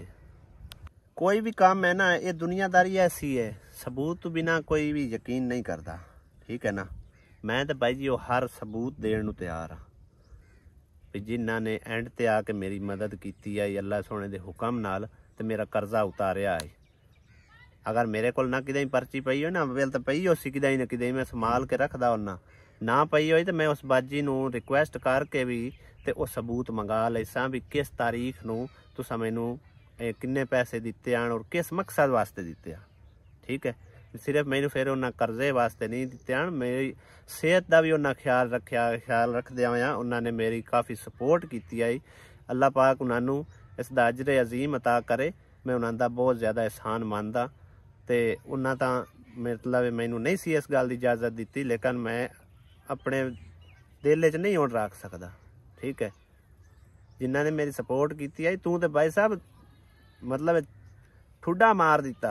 कोई भी काम है ना, ये दुनियादारी ऐसी है, सबूत तो बिना कोई भी यकीन नहीं करता। ठीक है ना। मैं तो भाई जी वो हर सबूत देने ਨੂੰ ਤਿਆਰ ਹਾਂ ਵੀ ਜਿਨ੍ਹਾਂ ਨੇ ਐਂਡ ਤੇ ਆ ਕੇ ਮੇਰੀ ਮਦਦ ਕੀਤੀ ਹੈ ਅੱਲਾਹ ਸੋਹਣੇ ਦੇ ਹੁਕਮ ਨਾਲ ਤੇ ਮੇਰਾ ਕਰਜ਼ਾ ਉਤਾਰਿਆ ਹੈ। ਅਗਰ ਮੇਰੇ ਕੋਲ ਨਾ ਕਿਤੇ ਪਰਚੀ ਪਈ ਹੋਈ ਨਾ, ਵੇਲ ਤਾਂ ਪਈ ਹੋ ਸੀ ਕਿਤੇ ਨਾ ਕਿਤੇ, ਮੈਂ ਸੰਭਾਲ ਕੇ ਰੱਖਦਾ ਉਹਨਾਂ। ਨਾ ਪਈ ਹੋਈ ਤੇ ਮੈਂ ਉਸ ਬਾਜੀ ਨੂੰ ਰਿਕੁਐਸਟ ਕਰਕੇ ਵੀ ਤੇ ਉਹ ਸਬੂਤ ਮੰਗਾ ਲੈਸਾਂ ਵੀ ਕਿਸ ਤਾਰੀਖ ਨੂੰ ਤੁਸੀਂ ਮੈਨੂੰ किन्ने पैसे दिते आन और किस मकसद वास्ते दिते आ। ठीक है। सिर्फ मैनू फिर उन्हें करजे वास्ते नहीं दिते आन, मेरी सेहत का भी उन्हें ख्याल रखा, ख्याल रखदे होया उन्होंने मेरी काफ़ी सपोर्ट की आई। अल्लाह पाक उन्होंने इसका अजर अजीम अता करे। मैं उन्होंने बहुत ज़्यादा एहसान मानदा। तो उन्हें तो मतलब मैनू नहीं सी इस गल की इजाज़त दी, लेकिन मैं अपने दिल च नहीं हुण रख सकदा। ठीक है। जिन्होंने मेरी सपोर्ट की आई, तू तो भाई साहब मतलब ठुडा मार दिता।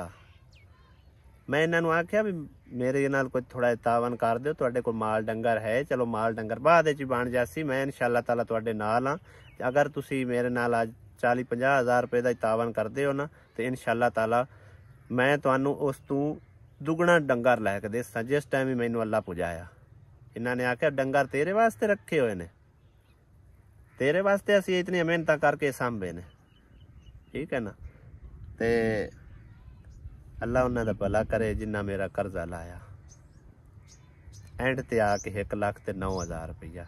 मैं इन्होंने आख्या भी मेरे नाल कोई थोड़ा तावन कर दो, तुहाडे कोल माल डंगर है, चलो माल डंगर बाद च बन जासी, मैं इंशाअल्लाह ताला तुहाडे नाल हाँ। अगर तुसी मेरे नाल अज 40-50 हज़ार रुपये का तावन करदे हो ना, तो इंशाअल्लाह ताला मैं तुहानू उस तू दुगना डंगर लैके देसां जिस टाइम ही मैनू अल्लाह पुजाया। इन्होंने आख्या डंगर तेरे वास्ते रखे हुए ने, तेरे वास्ते असीं इतनी मेहनत करके सांभे ने। ठीक है ना। ते अल्लाह उन्होंने भला करे जिन्ना मेरा कर्जा लाया। एंड ते आके 1,09,000 रुपया,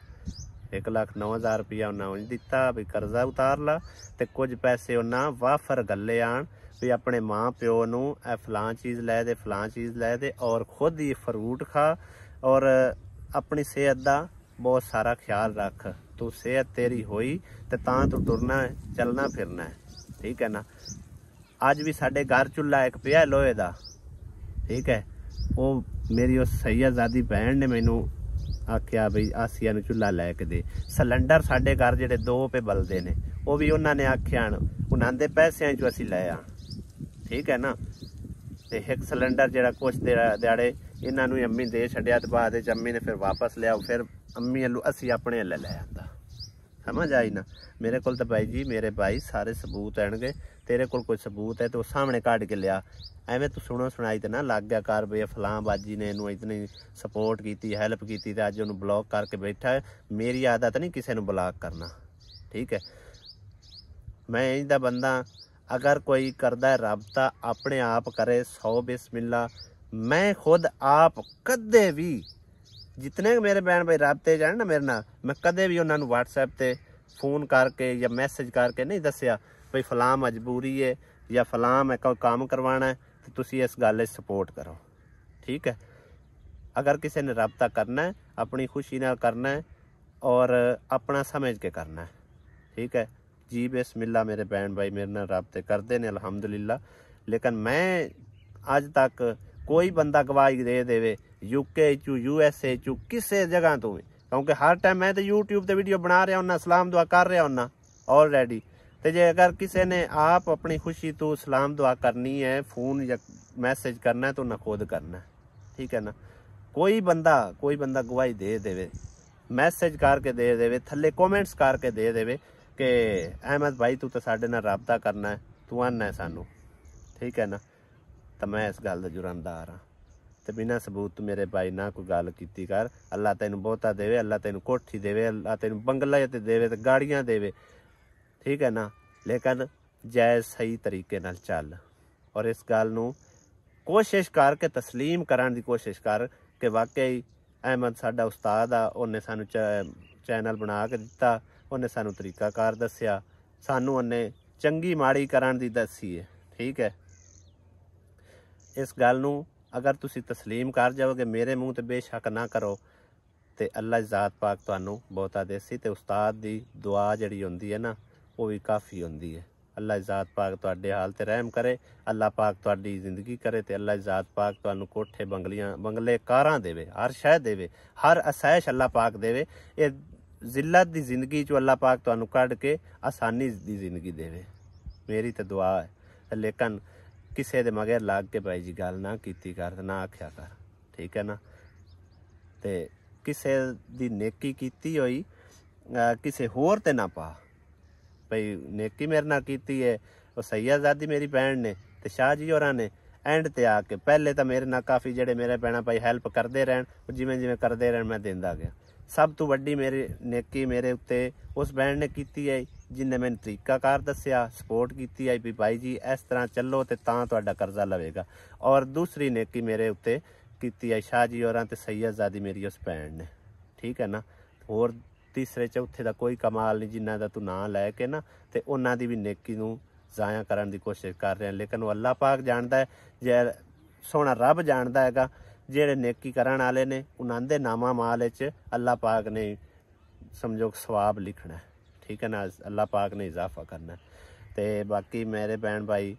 1,09,000 रुपया उन्हें दिता भी कर्जा उतार ला। ते कुछ पैसे उन्हें वाफर गले आन भी अपने माँ प्यो नू फलां चीज़ लै दे, फलां चीज़ लै दे, और खुद ही फ्रूट खा और अपनी सेहत का बहुत सारा ख्याल रख। तू सेहत तेरी होई तो तां तू टुरना है, चलना फिरना है। ठीक है ना। अज भी साडे घर चूल्हा एक पिया लोहे का। ठीक है। वो मेरी उस सैयदजादी भैन ने मैनू आख्या बई आसिया नू चूल्हा लैके दे। सिलेंडर साडे घर जेडे 2 पे बलदे ने, वो भी उन्होंने आख्या उन्होंने दे पैसों चो असीं लै आ। ठीक है ना। ते एक सिलेंडर जेड़ा कुछ दिहाड़े इन्हों अम्मी दे छड्या ते बाद अम्मी ने फिर वापस लिया, फिर अम्मी अल्लू असीं अपने अल्ले लै आंदा। समझ आई ना। मेरे को तो भाई जी मेरे भाई सारे सबूत आएंगे। तेरे को कोई सबूत है तो सामने काट के लिया। एवं तू सुनो सुनाई तो ना लग गया कर भी फलां बाजी ने इनू इतनी सपोर्ट की, हैल्प की, अज उन्होंने ब्लॉक करके बैठा है। मेरी आदत नहीं किसी को ब्लॉक करना। ठीक है। मैं इंदा बंदा, अगर कोई करदा है रबता अपने आप करे 100 बिस्मिल्ला। मैं खुद आप कदे भी जितने मेरे बहन भाई राबते जान ना मेरे नाल, मैं कदे भी उन्होंने व्हाट्सएप ते फोन करके या मैसेज करके नहीं दसिया भाई फलां मजबूरी है या फलां मैं कोई काम करवाना है तो तुसी इस गल सपोर्ट करो। ठीक है। अगर किसी ने रबता करना है अपनी खुशी नाल करना है और अपना समझ के करना है। ठीक है जी। बिस्मिल्लाह मेरे बहन भाई मेरे नाल रबते करते हैं अल्हम्दुलिल्लाह। लेकिन मैं अज तक कोई बंदा गवाही दे देवे UK चू USA चू किसी जगह तो भी, क्योंकि हर टाइम मैं तो YouTube ते वीडियो बना रहा हूँ, सलाम दुआ कर रहा हूँ ऑलरेडी। तो जे अगर किसी ने आप अपनी खुशी तो सलाम दुआ करनी है, फ़ोन या मैसेज करना है तो उन्हें खुद करना है। ठीक है ना। कोई बंदा गवाही दे देवे, मैसेज करके दे देवे, थले कॉमेंट्स करके दे देवे कि अहमद भाई तू तो साडे नाल राबता करना है, तू आना है सानू। ठीक है ना। तो मैं इस गल का जुरमदार हाँ। तो बिना सबूत मेरे भाई ना कोई गल कीती कर। अल्लाह तैनू बहुता देवे, अल्लाह तैनू कोठी देवे, अल्लाह तैनू बंगला ते देवे ते गाड़ियाँ देवे। ठीक है ना। लेकिन जायज़ सही तरीके नाल चल और इस गल नू कोशिश करके तस्लीम करन दी कोशिश कर कि वाकई अहमद साडा उस्ताद आ, उन्हें सानू चैनल बना के दिता, उन्हें सानू तरीकाकार दस्या, सानू उन्हें चंगी माड़ी करन दी दसी है। ठीक है। इस गल नूं अगर तुसी तस्लीम कर जाओगे, मेरे मूँह ते बेशक ना करो, तो अल्लाह दी ज़ात पाक तुहानूं बहुता देसी। ते उस्ताद दी दुआ जिहड़ी हुंदी है ना, वो भी काफ़ी हुंदी है। अल्लाह दी ज़ात पाक तुहाडे हाल ते रहम करे, अल्लाह पाक तुहाडी जिंदगी करे, ते अल्लाह दी ज़ात पाक तुहानूं कोठे बंगले कारां देवे, हर शै देवे, हर असैश अल्लाह पाक देवे। ये जिल्लत दी जिंदगी चो अल्लाह पाक तुहानूं कढ के आसानी दी जिंदगी देवे, मेरी तो दुआ है। लेकिन किसी दे मगर लग के भाई जी गल ना कीती कर, ना आख्या कर, ठीक है ना। ते किसी दी नेकी कीती होई किसी होर ते ना पा, भाई नेकी मेरे नाल कीती है वो सैयदजादी मेरी भैन ने ते शाह जी होरां ने एंड ते आके पहले तो मेरे नाल काफ़ी जेडे मेरे भैन भाई हैल्प करते रहन, जिमें जिमें करते रहन मैं देंदा गया। सब तो वड्डी मेरी नेकी मेरे उत्ते उस भैन ने कीती है जिन्हें मैंने तरीकाकार दस्या, सपोर्ट की है भी भाई जी इस तरह चलो तो तुहाडा कर्जा लवेगा। और दूसरी नेकी मेरे उत्ते की है शाह जी होरां ते सैयदजादी मेरी उस भैन ने, ठीक है ना। होर तीसरे चौथे का कोई कमाल नहीं जिन्ना दा तू नाम लैके ना ते उन्हां दी भी नेकी नूं ज़ाया करन दी कोशिश कर रहे हैं। लेकिन वो अल्लाह पाक जानदा है, जे सोहना रब जानदा हैगा, जेड़े नेकी करन वाले ने उन्हां दे नामा माल च अल्लाह पाक ने समझो सवाब लिखना है, ठीक है ना। अल्लाह पाक ने इजाफा करना है। ते बाकी मेरे भैन भाई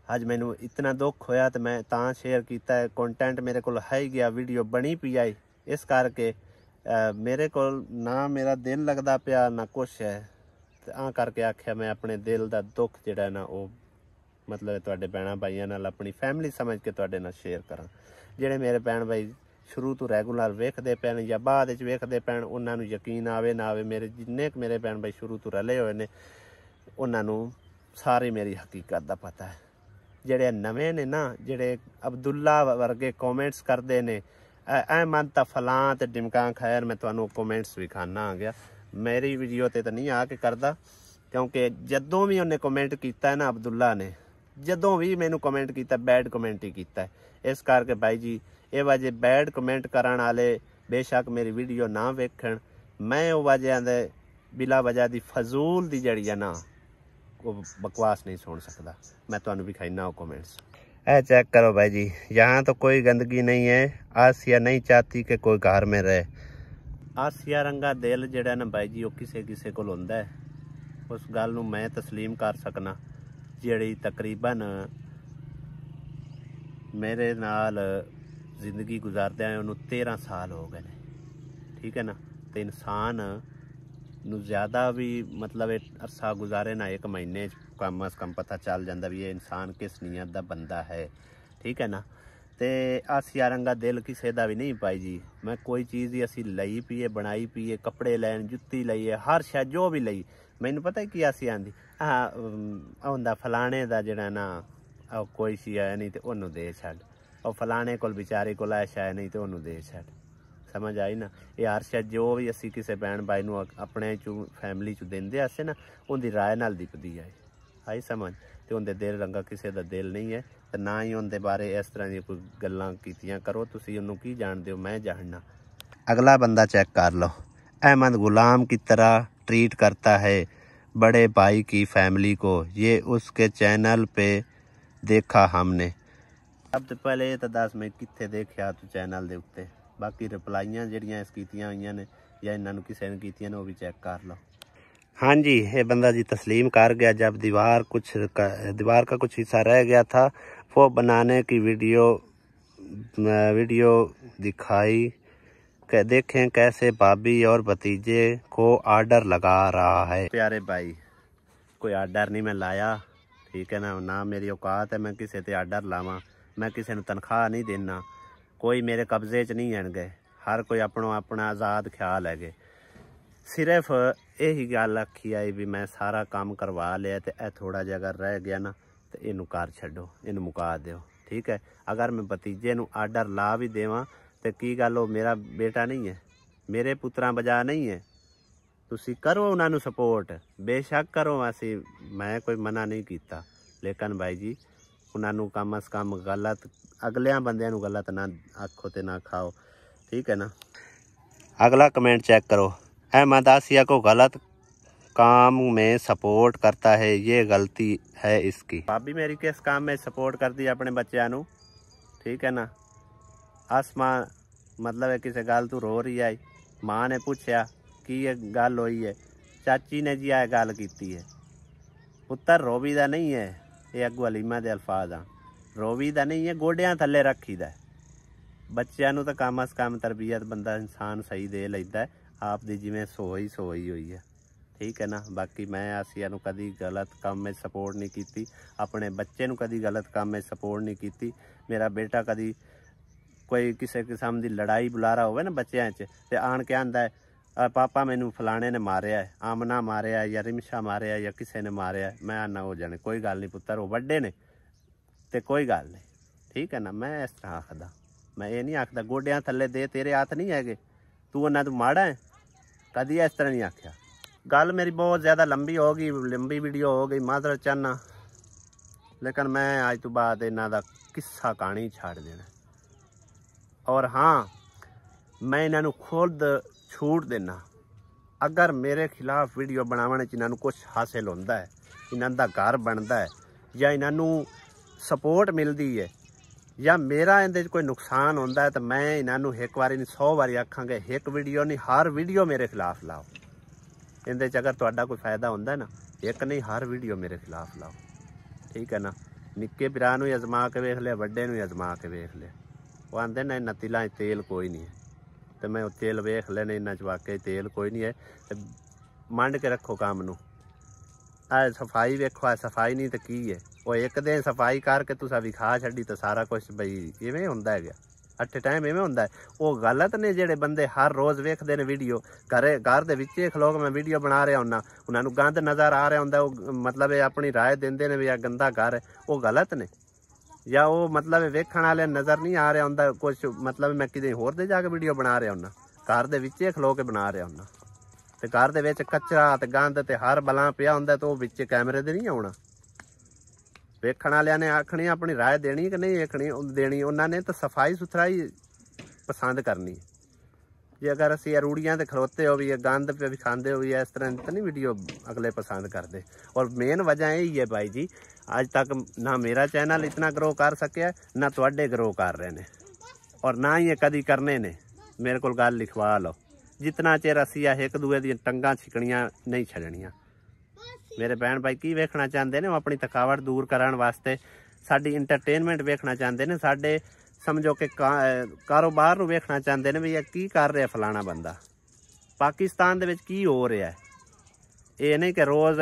अज मैनू इतना दुख होया तो मैं तां शेयर किया है। कंटेंट मेरे को है ही गया, वीडियो बनी पी आई, इस करके मेरे को ना मेरा दिल लगता पिया ना कुछ है, तो आ करके आख्या मैं अपने दिल का दुख जिहड़ा ना वो मतलब तुहाडे भैणां भाइयां नाल अपनी फैमिली समझ के तुहाडे नाल शेयर करा। जिहड़े मेरे भैन भाई शुरू तो रैगूलर वेखदे पैन या बाद विच वेखदे पैन, उन्हां नूं यकीन आवे ना आवे, मेरे जिन्ने मेरे भैन भाई शुरू तो रले होए ने उन्हां नूं सारी मेरी हकीकत दा पता है। जेड़े नवे ने ना, जेड़े अब्दुल्ला वर्गे कॉमेंट्स करते ने मन तो फलां ते डिमका, खैर मैं तुहानूं कॉमेंट्स विखाना आ गया, मेरी वीडियो ते तो नहीं आके करदा, क्योंकि जदों भी उन्हें कॉमेंट किया है ना अब्दुल्ला ने, जदों भी मैनू कॉमेंट किया बैड कॉमेंट ही किया है। इस करके भाई जी ये वजह बैड कॉमेंट करन वाले बेशक मेरी वीडियो ना वेखण, मैं वो वजह दे बिला वजह दी फजूल दी जड़ी है ना वो बकवास नहीं सुन सकता। मैं तुहानूं विखाइना वो कॉमेंट्स, ऐ चेक करो भाई जी, यहाँ तो कोई गंदगी नहीं है। आसिया नहीं चाहती कि कोई घर में रहे। आसिया रंगा दिल जिहड़ा ना भाई जी वो किसे किसे कोल हुंदा है, उस गल नूं मैं तस्लीम कर सकना। जिहड़ी तकरीबन मेरे नाल जिंदगी गुजारदे आए उन्होंने 13 साल हो गए ने, ठीक है ना। तो इंसान नूं ज़्यादा भी मतलब अरसा गुजारे ना, एक महीने कम अज़ कम पता चल जाता भी ये इंसान किस नीयत का बंदा है, ठीक है ना। तो आसिया रंगा दिल किसी का भी नहीं पाई जी। मैं कोई चीज़ ही असी लई पीए, बनाई पीए, कपड़े लैन, जुत्ती लईए, हर शै जो भी लई, मैनू पता की आसिया आंदी हुंदा फलाने का जिहड़ा ना कोई शी है नहीं तो उन्होंने दे छड़, और फलाने को बेचारे को है शै नहीं तो उन्होंने दे छड़। समझ आई ना। ये हर शै जो भी असी किसी भैन भाई नूं अपने चू फैमिली चू देंदे असे ना, उनकी राय नाल दिखदी है, आई समझ। तो उनके दिल रंगा किसी का दिल नहीं है, तो ना ही उनके बारे इस तरह की कोई गल्लां कीतियां करो। तुसीं उन्होंने की जानते हो, मैं जानना। अगला बंदा चेक कर लो, अहमद गुलाम की तरह ट्रीट करता है बड़े भाई की फैमिली को, ये उसके चैनल पे देखा हमने। सब तो पहले ये तो दस मैं कित्थे देखा तू चैनल के उत्ते, बाकी रिप्लाइयां जिहड़ियां इस कीतियां हुई ने या इन्हां नूं किसी ने कीतियां ने वो भी चेक कर लो। हाँ जी, ये बंदा जी तस्लीम कर गया। जब दीवार का कुछ हिस्सा रह गया था वो बनाने की वीडियो दिखाई, देखें कैसे भाभी और भतीजे को आर्डर लगा रहा है। प्यारे भाई कोई आर्डर नहीं मैं लाया, ठीक है ना, ना मेरी औकात है मैं किसी ते आर्डर लावां, मैं किसी ने तनख्वाह नहीं देना, कोई मेरे कब्जे च नहीं है गए, हर कोई अपना आज़ाद ख्याल है गए। सिर्फ यही गल आखी आई भी मैं सारा काम करवा लिया तो यह थोड़ा जिहा अगर रह गया ना तो इनू कर छड्डो, इनू मुका दो, ठीक है। अगर मैं भतीजे नू आर्डर ला भी देवां तो की गल वो मेरा बेटा नहीं है, मेरे पुत्रां बजा नहीं है। तुसी करो उन्होंने सपोर्ट, बेशक करो, असी मैं कोई मना नहीं किया, लेकिन भाई जी उन्होंने कम अज़ कम गलत अगलियां बंदियां नू गलत ना आखो तो ना खाओ, ठीक है ना। अगला कमेंट चेक करो, अहमद आसिया को गलत काम में सपोर्ट करता है, ये गलती है इसकी। भाभी मेरी किस काम में सपोर्ट करती है अपने बच्चों नू, ठीक है ना। आसमां मतलब है किसी गल तू रो रही है, माँ ने पूछया की ये गल हुई है, चाची ने जी आ गल की है। पुत्तर रोवी दा नहीं है, ये अगू हलीमा दे अल्फाज आ, रोवी दा नहीं है, गोडियां थले रखी दा। बच्चों नू तो कम अज कम तरबीयत बंदा इंसान सही दे लैंदा है, आप दी जिवें सोई हुई है, ठीक है ना। बाकी मैं आसिया नू कदी गलत काम में सपोर्ट नहीं की, अपने बच्चे नू कदी गलत काम में सपोर्ट नहीं की। मेरा बेटा कदी कोई किसी किस्म की लड़ाई बुलारा होवे ना बच्चों च, ते आन के आंदा है पापा मैनू फलाने ने मारिया है, आमना मारिया है, या रिमशा मारिया या किसी ने मारिया है। मैं आना हो जाने कोई गल नहीं पुत्तर, वो वड्डे ने ते कोई गल नहीं, ठीक है ना। मैं इस तरह आखदा, मैं ये नहीं आखदा गोडियां थले दे तेरे हाथ नहीं है, तू उन्ना तू माड़ा है, कदी इस तरह नहीं आख्या। गल मेरी बहुत ज़्यादा लंबी हो गई, लंबी वीडियो हो गई, मादर चाहना, लेकिन मैं अज तो बाद इन्हों का किस्सा कहानी छाड़ देना। और हाँ, मैं इन्हों खुद छूट देना, अगर मेरे खिलाफ वीडियो बनाने इन्हों कुछ हासिल होता है, इन्हों का घर बनता है या इन्हों सपोर्ट मिलती है या मेरा इहदे कोई नुकसान होता है, तो मैं इन्हों एक बार नहीं 100 बारी आखांगे, एक वीडियो नहीं हर वीडियो मेरे खिलाफ लाओ। इहदे अगर तुहाडा कोई फायदा होता है ना, एक नहीं हर वीडियो मेरे खिलाफ लाओ, ठीक है ना। निक्के भरा नूं अजमा के वेख लिया, वड्डे नूं अजमा के वेख लिया। वो आंदे ना इन्हां तिलां तेल कोई नहीं है, तो मैं तेल वेख लेने, इन्हां च वाकई तेल कोई नहीं है। तो मंड के रखो काम नूं। सफाई वेखो, सफाई नहीं तो की है, वो एक दिन सफाई करके तुसा विखा छड्डी तो सारा कुछ बई इवें हुंदा है, अट्ठे टाइम इवें हुंदा है। वो गलत ने जेड़े बंदे हर रोज़ वेखदे ने वीडियो, घर दे विच खलो के मैं वीडियो बना रहा हुन्ना, उन्होंने गंद नज़र आ रहा हुंदा, वो मतलब अपनी राय देंदे ने भी आ गंदा घर है, वो गलत ने। या वो मतलब वेखण वाले नज़र नहीं आ रहा हुंदा कुछ, मतलब मैं किते होर दे जाके वीडियो बना रहा हुन्ना, घर दे विच खलो के बना रहा हुन्ना, ते घर दे विच कचरा ते गंद ते हर बला पिया हुंदा, तो विच कैमरे दे नहीं आउणा। वेखण वालियां ने आखनी अपनी राय देनी कि नहीं आखनी देनी, उन्होंने तो सफाई सुथराई पसंद करनी। जे अगर असी रूड़ियां ते खलोते हो भी गंद पे भी खाते हो भी, इस तरह तो नहीं वीडियो अगले पसंद करते। और मेन वजह यही है भाई जी, आज तक ना मेरा चैनल इतना ग्रो कर सके, ना तुहाडे ग्रो कर रहे हैं, और ना ही ये कदी करने ने। मेरे को गल लिखवा लो, जितना चेर असी एक दूए दी टंगां छिकणियां नहीं छड़नियां। मेरे भैन भाई की वेखना चाहते हैं, वो अपनी थकावट दूर करने वास्ते साडी इंटरटेनमेंट वेखना चाहते हैं, साडे समझो कि कारोबार नूं वेखना चाहते हैं भी की कर रहा फलाना बंदा, पाकिस्तान दे विच की हो रहा है। ये नहीं कि रोज़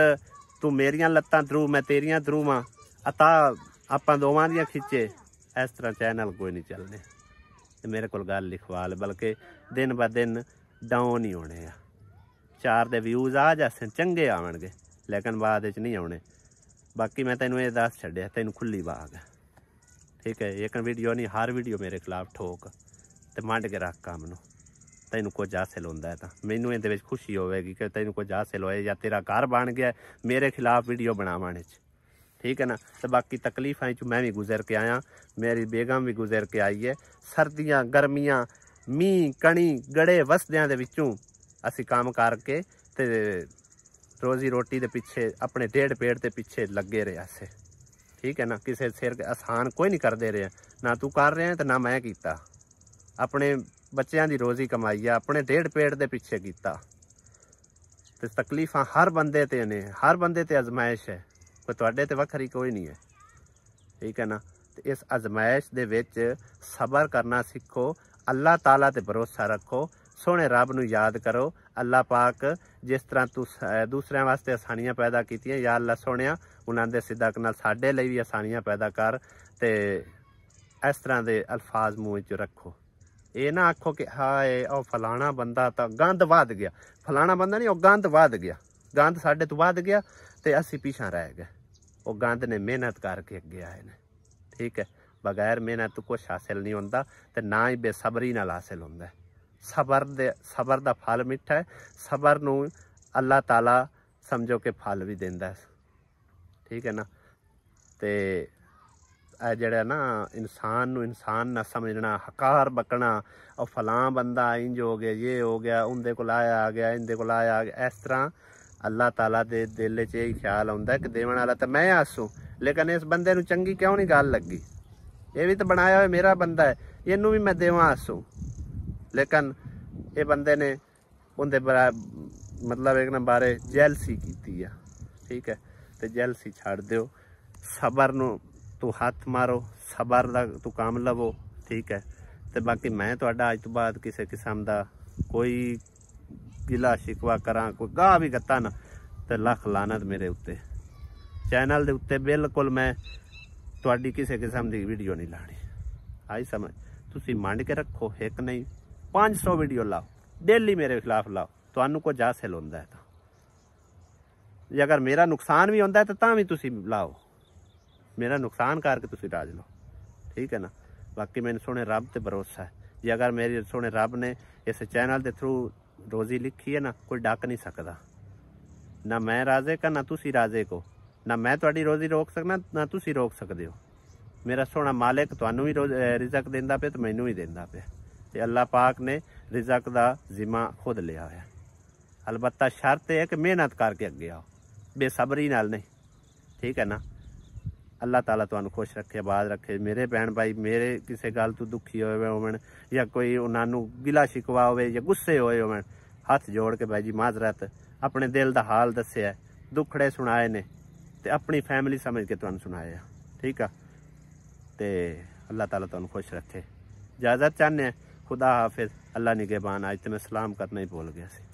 तू मेरियां लत्तां थरू मैं तेरियां थरू वां, अता आपां दोवां दियां खिच्चे, इस तरह चैनल कोई नहीं चलने। मेरे को गल लिखवा ले, बल्कि दिन ब दिन डाउन ही होने आ। 4 दे व्यूज़ आ जासे चंगे आवणगे, लेकिन बाद नहीं आने। बाकी मैं तेनों ये दस छड्डिया, तेनों खुली बाग है, ठीक है। एक वीडियो नहीं हर वीडियो मेरे खिलाफ ठोक ते मंड के रख काम नूं, तेनों कुछ हासिल होंदा है तो मैनूं इहदे विच खुशी होवेगी कि तेनों कुछ हासिल होए, या तेरा घर बन गया मेरे खिलाफ वीडियो बनाने, ठीक है ना। तो बाकी तकलीफां च मैं भी गुजर के आया, मेरी बेगम भी गुजर के आई है। सर्दियाँ गर्मियाँ मींह कणी गड़े वसदियां दे विचों असी काम करके ते रोजी रोटी दे पिछे अपने ढेड पेट के पिछे लगे रहे से, ठीक है ना। किसी सिर आसान कोई नहीं करते रहे, ना तू कर रहे तो ना मैं किया। अपने बच्चों की रोजी कमाई है, अपने ढेड पेट के पिछे किया। तो तकलीफां हर बंदे ते ने, हर बंदे ते आजमाइश है, कोई तुहाडे ते वखरी कोई नहीं है, ठीक है ना। तो इस आजमाइश दे विच सबर करना सीखो, अल्लाह ताला ते भरोसा रखो, सोहने रब नूं याद करो। अल्लाह पाक जिस तरह तू दूसरिਆਂ वास्ते आसानियां पैदा कीतियां, या अल्लाह सोहणिया उन्हां दे सिदक नाल साडे लई भी आसानियां पैदा कर। ते इस तरह के अल्फाज मूँह च रखो। ये ना आखो कि हाय ओ फलाना बंदा तो गंद वध गया, फलाना बंदा नहीं, वो गंद वध गया, गंद साडे तो वध गया तो असी पिछा रह गए। वो गंद ने मेहनत करके अगे आए ने, ठीक है। बगैर मेहनत तो कुछ हासिल नहीं होता, तो ना ही बेसबरी नाल हासिल होंदा है। सबर दा फल मिठा है, सबर नूं अल्लाह ताला समझो कि फल भी देंदा है, ठीक है ना। ते जड़ा ना इंसान ना समझना, हकार बकना, और फलां बंदा इंज हो गया, ये हो गया, उनके को आया आ गया, इनके को आया आ गया, इस तरह अल्लाह ताला दे दिल च यही ख्याल आउंदा कि देवन वाला तो मैं आसू, लेकिन इस बंदे नूं चंगी क्यों नहीं गल लगी। ये भी तो बनाया हुआ मेरा बंदा है, इनू भी मैं देवां आसू, लेकिन ये बंदे ने उनके मतलब एक ना बारे जैलसी की है। ठीक है, तो जैलसी छड़ दो, सबर नूं तू हथ मारो, सबर दा तू काम लवो। ठीक है, तो बाकी मैं तुहाडा अज तो बाद किसी किस्म का कोई गिला शिकवा करा, कोई गाह भी गत्ता ना, तो लख लानत मेरे उत्ते। चैनल दे उत्ते बिल्कुल मैं तुहाडी किसी किस्म की वीडियो नहीं लानी। आई समझ, तुसी मंड के रखो, एक नहीं 500 वीडियो लाओ, डेली मेरे खिलाफ लाओ, तुहानू कुछ हासिल होंदा है। तो अगर मेरा नुकसान भी होंदा है तो तां भी तुसी लाओ, मेरा नुकसान करके तुसी राज लो। ठीक है ना, बाकी मैंने सोने रब ते भरोसा है, जे अगर मेरे सोने रब ने इस चैनल के थ्रू रोजी लिखी है ना, कोई डक नहीं सकता। ना मैं राजे का, ना तुसी राजे को, ना मैं तुहाडी रोजी रोक सकना, ना तुसी रोक सकते हो। मेरा सोना मालिक तुहानू भी रिजक देंदा पे, तो मैनू भी देंदा पे। ते अल्लाह पाक ने रिजक दा जिम्मा खुद लिया है। अलबत्ता शर्त है कि मेहनत करके अगे आओ, बेसबरी नाल नहीं। ठीक है ना, अल्लाह ताला तुहानू खुश रखे, आबाद रखे। मेरे भैन भाई मेरे किसी गल तो दुखी होए होवन, या कोई उन्होंने गिला शिकवा होवे या गुस्से होए होवन, हथ जोड़ के भाई जी माजरत, अपने दिल का हाल दसिया, दुखड़े सुनाए ने, ते अपनी फैमिली समझ के तुहानू सुनाए। ठीक है, तो अल्लाह ताला तुहानू खुश रखे। इजाजत चाहने, खुदा हाफिज, अल्लाह निगहबान। आज तो मैं सलाम करना ही भूल गया सी।